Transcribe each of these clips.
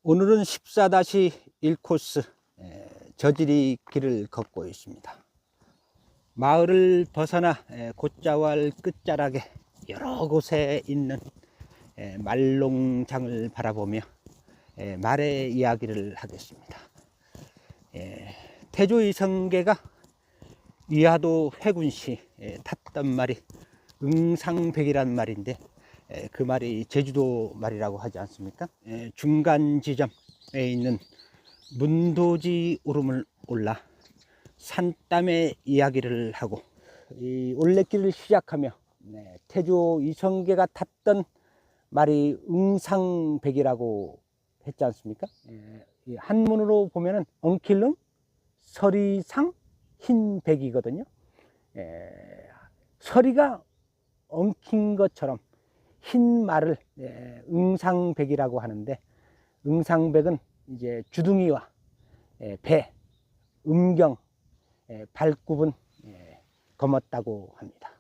오늘은 14-1코스 저지리 길을 걷고 있습니다. 마을을 벗어나 곶자왈 끝자락에 여러 곳에 있는 말농장을 바라보며 말의 이야기를 하겠습니다. 태조 이성계가 위화도 회군시 탔던 말이 응상백이란 말인데, 그 말이 제주도 말이라고 하지 않습니까? 중간 지점에 있는 문도지 오름을 올라 산땀의 이야기를 하고 이 올레길을 시작하며 태조 이성계가 탔던 말이 응상백이라고 했지 않습니까? 한문으로 보면은 엉킬름 서리상 흰백이거든요. 서리가 엉킨 것처럼 흰 말을 응상백이라고 하는데, 응상백은 이제 주둥이와 배, 음경, 발굽은 검었다고 합니다.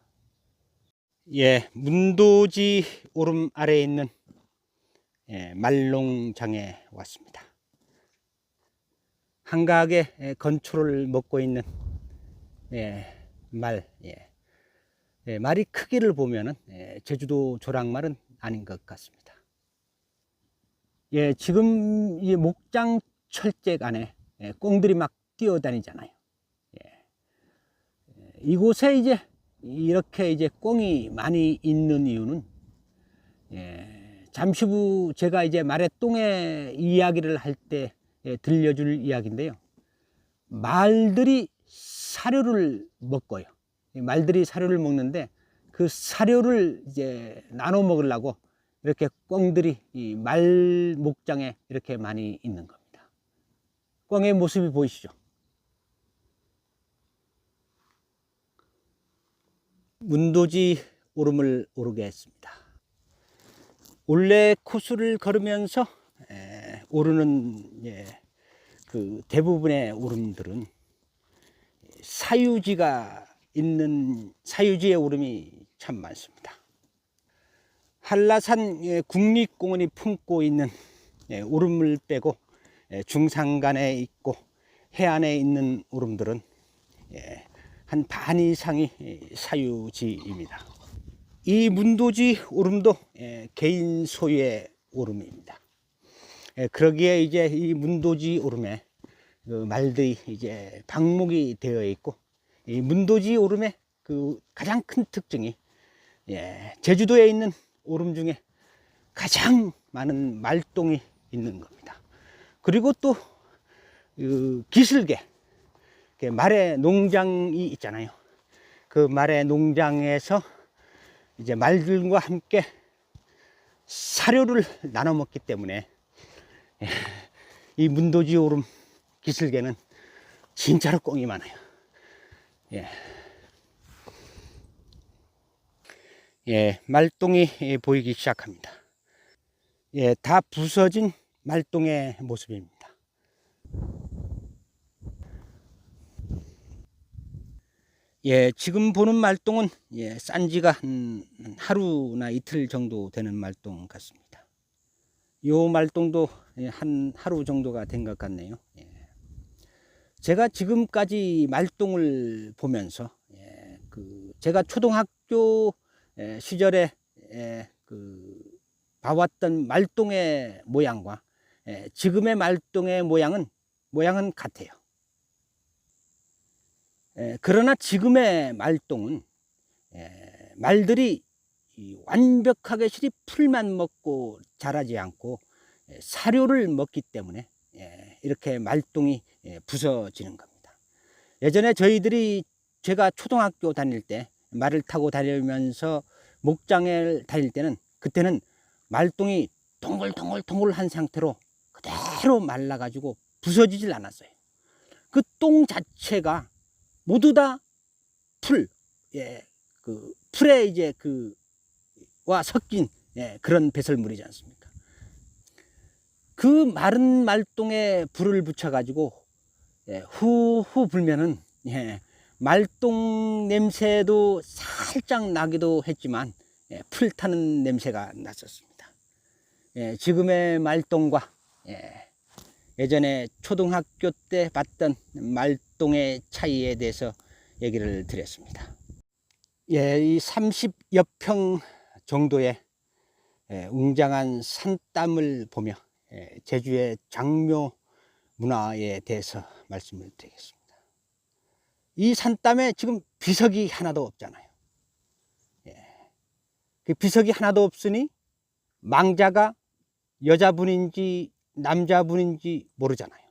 문도지 오름 아래에 있는 말농장에 왔습니다. 한가하게 건초를 먹고 있는 말. 말이 크기를 보면은 제주도 조랑말은 아닌 것 같습니다. 지금 이 목장 철책 안에 꽁들이 막 뛰어다니잖아요. 이곳에 이제 이렇게 이제 꽁이 많이 있는 이유는 잠시 후 제가 이제 말의 똥의 이야기를 할 때 들려줄 이야기인데요. 말들이 사료를 먹고요. 말들이 사료를 먹는데 그 사료를 이제 나눠 먹으려고 이렇게 꿩들이 이 말 목장에 이렇게 많이 있는 겁니다. 꿩의 모습이 보이시죠? 문도지 오름을 오르게 했습니다. 올레 코스를 걸으면서 오르는 그 대부분의 오름들은 사유지가 있는 사유지의 오름이 참 많습니다. 한라산 국립공원이 품고 있는 오름을 빼고 중산간에 있고 해안에 있는 오름들은 한 반 이상이 사유지입니다. 이 문도지 오름도 개인 소유의 오름입니다. 그러기에 이제 이 문도지 오름에 그 말들이 이제 방목이 되어 있고, 이 문도지 오름의 그 가장 큰 특징이 제주도에 있는 오름 중에 가장 많은 말똥이 있는 겁니다. 그리고 또 그 기슭에 말의 농장이 있잖아요. 그 말의 농장에서 이제 말들과 함께 사료를 나눠 먹기 때문에 이 문도지 오름 기슭에는 진짜로 꽁이 많아요. 말똥이 보이기 시작합니다. 다 부서진 말똥의 모습입니다. 지금 보는 말똥은 싼 지가 하루나 이틀 정도 되는 말똥 같습니다. 요 말똥도 한 하루 정도가 된 것 같네요. 제가 지금까지 말똥을 보면서 제가 초등학교 시절에 그 봐왔던 말똥의 모양과 지금의 말똥의 모양은 같아요. 그러나 지금의 말똥은 말들이 완벽하게 실이 풀만 먹고 자라지 않고 사료를 먹기 때문에 이렇게 말똥이 부서지는 겁니다. 예전에 제가 초등학교 다닐 때 말을 타고 다니면서 목장을 다닐 때는, 그때는 말똥이 동글동글한 상태로 그대로 말라가지고 부서지질 않았어요. 그 똥 자체가 모두 다 풀, 그 풀에 이제 와 섞인 그런 배설물이지 않습니까? 그 마른 말똥에 불을 붙여가지고 후후 불면은 말똥 냄새도 살짝 나기도 했지만 풀 타는 냄새가 났었습니다. 지금의 말똥과 예전에 초등학교 때 봤던 말똥의 차이에 대해서 얘기를 드렸습니다. 이 30여 평 정도의 웅장한 산땀을 보며 제주의 장묘 문화에 대해서 말씀을 드리겠습니다. 이 산땀에 지금 비석이 하나도 없잖아요. 그 비석이 하나도 없으니 망자가 여자분인지 남자분인지 모르잖아요.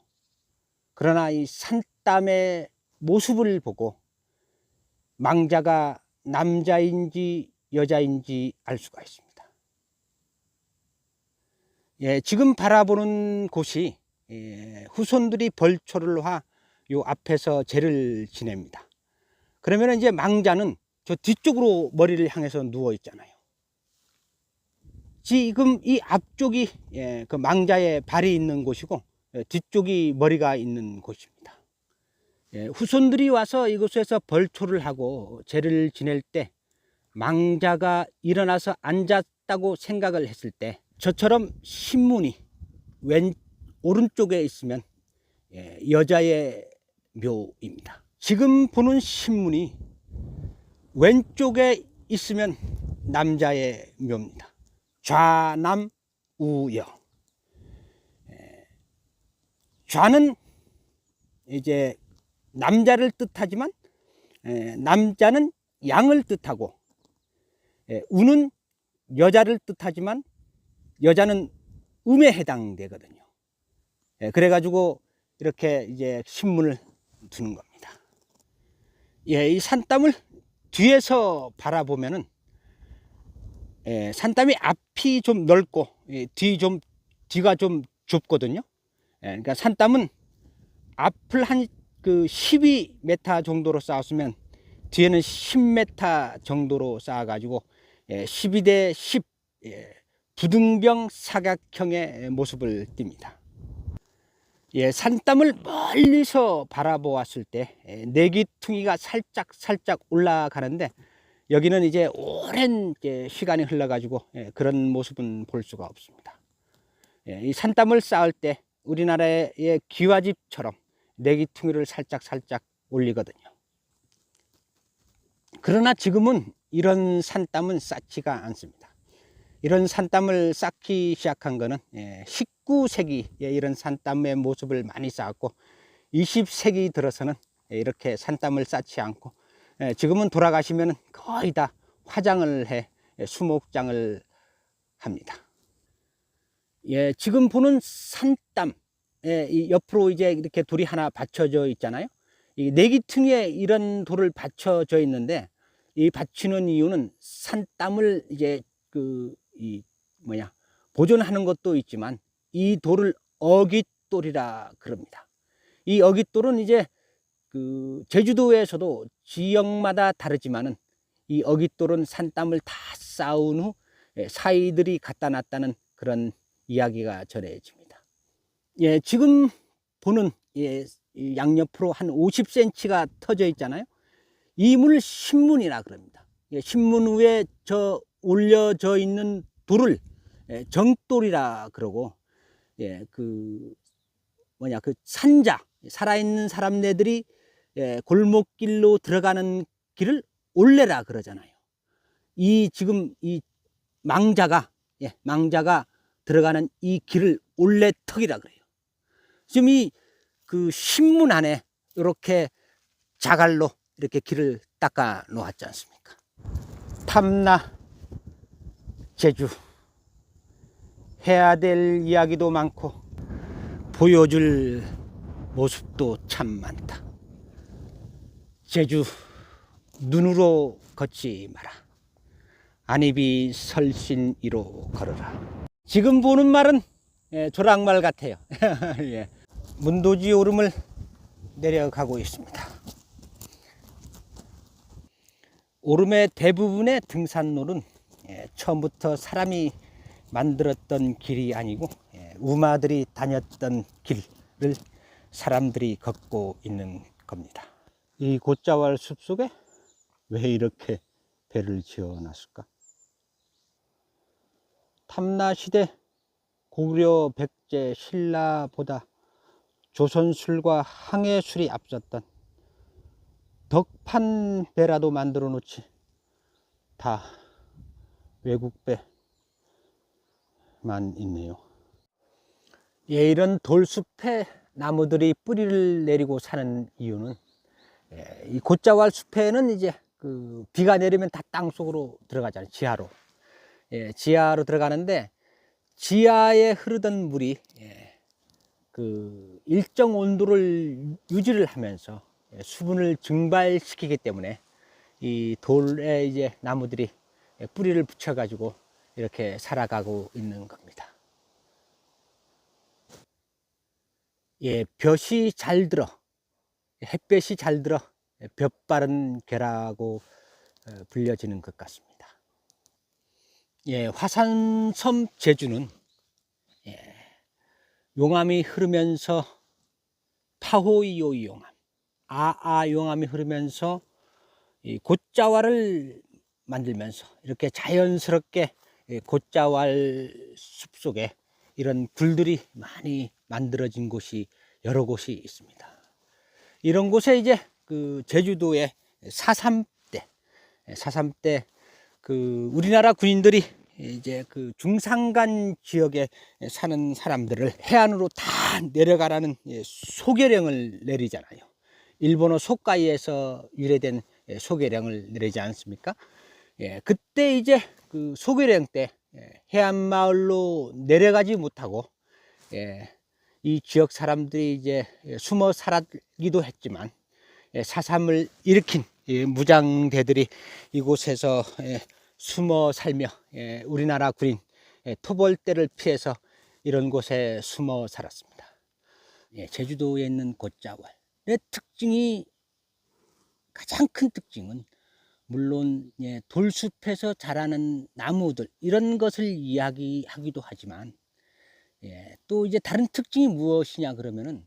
그러나 이 산땀의 모습을 보고 망자가 남자인지 여자인지 알 수가 있습니다. 지금 바라보는 곳이 후손들이 벌초를 화 요 앞에서 제를 지냅니다. 그러면 이제 망자는 저 뒤쪽으로 머리를 향해서 누워 있잖아요. 지금 이 앞쪽이 그 망자의 발이 있는 곳이고 뒤쪽이 머리가 있는 곳입니다. 후손들이 와서 이곳에서 벌초를 하고 제를 지낼 때 망자가 일어나서 앉았다고 생각을 했을 때 저처럼 신문이 오른쪽에 있으면 여자의 묘입니다. 지금 보는 신문이 왼쪽에 있으면 남자의 묘입니다. 좌남우여. 좌는 이제 남자를 뜻하지만 남자는 양을 뜻하고, 우는 여자를 뜻하지만 여자는 음에 해당되거든요. 그래가지고 이렇게 이제 신문을 두는 겁니다. 이 산땀을 뒤에서 바라보면은 산땀이 앞이 좀 넓고 뒤가 좀 좁거든요. 그러니까 산땀은 앞을 한 12m 정도로 쌓았으면 뒤에는 10m 정도로 쌓아가지고 12대 10 부등병 사각형의 모습을 띱니다. 산땀을 멀리서 바라보았을 때 내기퉁이가 살짝 올라가는데 여기는 이제 오랜 시간이 흘러가지고 그런 모습은 볼 수가 없습니다. 이 산땀을 쌓을 때 우리나라의 기와집처럼 내기퉁이를 살짝 올리거든요. 그러나 지금은 이런 산땀은 쌓지가 않습니다. 이런 산땀을 쌓기 시작한 거는 19세기에 이런 산땀의 모습을 많이 쌓았고 20세기 들어서는 이렇게 산땀을 쌓지 않고 지금은 돌아가시면 거의 다 화장을 해 수목장을 합니다. 지금 보는 산땀 옆으로 이제 이렇게 돌이 하나 받쳐져 있잖아요. 이 내기퉁이에 이런 돌을 받쳐져 있는데 이 받치는 이유는 산땀을 이제 보존하는 것도 있지만 이 돌을 어깃돌이라 그럽니다. 이 어깃돌은 이제 제주도에서도 지역마다 다르지만은 이 어깃돌은 산땀을 다 쌓은 후 사이들이 갖다 놨다는 그런 이야기가 전해집니다. 지금 보는 양옆으로 한 50cm가 터져 있잖아요. 이 문을 신문이라 그럽니다. 신문 위에 올려져 있는 돌을 정돌이라 그러고, 산자, 살아있는 사람네들이 골목길로 들어가는 길을 올레라 그러잖아요. 지금 이 망자가 들어가는 이 길을 올레턱이라 그래요. 지금 신문 안에 이렇게 자갈로 이렇게 길을 닦아 놓았지 않습니까? 탐나 제주 해야 될 이야기도 많고 보여줄 모습도 참 많다. 제주 눈으로 걷지 마라. 안입이 설신이로 걸어라. 지금 보는 말은 조랑말 같아요. 문도지 오름을 내려가고 있습니다. 오름의 대부분의 등산로는 처음부터 사람이 만들었던 길이 아니고 우마들이 다녔던 길을 사람들이 걷고 있는 겁니다. 이 곶자왈 숲속에 왜 이렇게 배를 지어 놨을까? 탐나시대 고구려 백제 신라보다 조선술과 항해술이 앞섰던 덕판배라도 만들어 놓지 다 외국배만 있네요. 예, 이런 돌숲에 나무들이 뿌리를 내리고 사는 이유는, 이 곶자왈 숲에는 이제 그 비가 내리면 다 땅속으로 들어가잖아요. 지하로. 예, 지하로 들어가는데 지하에 흐르던 물이 그 일정 온도를 유지를 하면서 수분을 증발시키기 때문에 이 돌에 이제 나무들이 뿌리를 붙여 가지고 이렇게 살아가고 있는 겁니다. 예, 볕이 잘 들어, 햇볕이 잘 들어 볕 바른 괴라고 불려지는 것 같습니다. 예, 화산섬 제주는 용암이 흐르면서 파호이오이 용암, 아아 용암이 흐르면서 이 곶자왈을 만들면서 이렇게 자연스럽게 곶자왈 숲속에 이런 굴들이 많이 만들어진 곳이 여러 곳이 있습니다. 이런 곳에 이제 그 제주도의 사삼대 그 우리나라 군인들이 이제 그 중산간 지역에 사는 사람들을 해안으로 다 내려가라는 소개령을 내리잖아요. 일본어 소가이에서 유래된 소개령을 내리지 않습니까? 그때 이제 그 소개령 때 해안 마을로 내려가지 못하고 이 지역 사람들이 이제 숨어 살았기도 했지만 사삼을 일으킨 무장대들이 이곳에서 숨어 살며 우리나라 군인 토벌대를 피해서 이런 곳에 숨어 살았습니다. 제주도에 있는 곶자왈의 특징이, 가장 큰 특징은 물론 돌숲에서 자라는 나무들 이런 것을 이야기하기도 하지만 또 이제 다른 특징이 무엇이냐 그러면은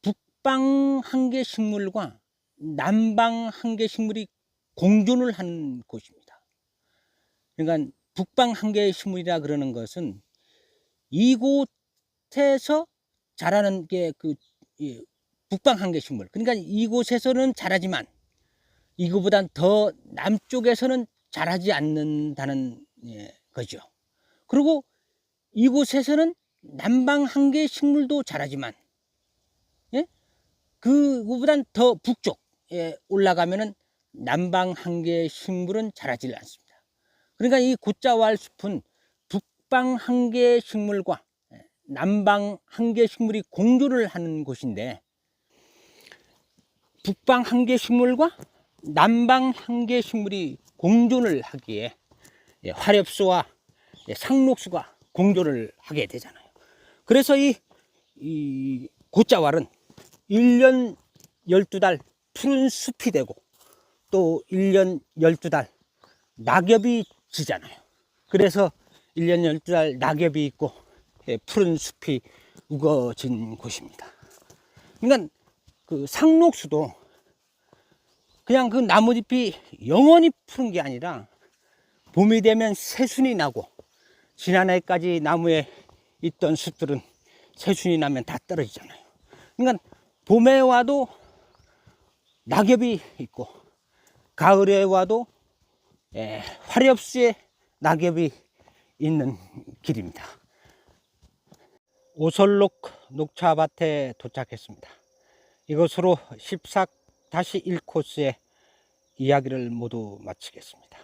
북방 한계 식물과 남방 한계 식물이 공존을 하는 곳입니다. 그러니까 북방 한계 식물이라 그러는 것은 이곳에서 자라는 게 그 북방 한계 식물. 그러니까 이곳에서는 자라지만 이거보단 더 남쪽에서는 자라지 않는다는 거죠. 그리고 이곳에서는 남방 한계 식물도 자라지만 그거보단 더 북쪽에 올라가면은 남방 한계 식물은 자라지 않습니다. 그러니까 이 곶자왈 숲은 북방 한계 식물과 남방 한계 식물이 공존을 하는 곳인데, 북방 한계 식물과 남방 한계 식물이 공존을 하기에 화렵수와 상록수가 공존을 하게 되잖아요. 그래서 이 곶자왈은 1년 12달 푸른 숲이 되고 또 1년 12달 낙엽이 지잖아요. 그래서 1년 12달 낙엽이 있고 푸른 숲이 우거진 곳입니다. 그러니까 그 상록수도 그냥 그 나뭇잎이 영원히 푸른 게 아니라 봄이 되면 새순이 나고, 지난해까지 나무에 있던 숲들은 새순이 나면 다 떨어지잖아요. 그러니까 봄에 와도 낙엽이 있고 가을에 와도 화렵수에 낙엽이 있는 길입니다. 오설록 녹차밭에 도착했습니다. 이것으로 14-1 코스의 이야기를 모두 마치겠습니다.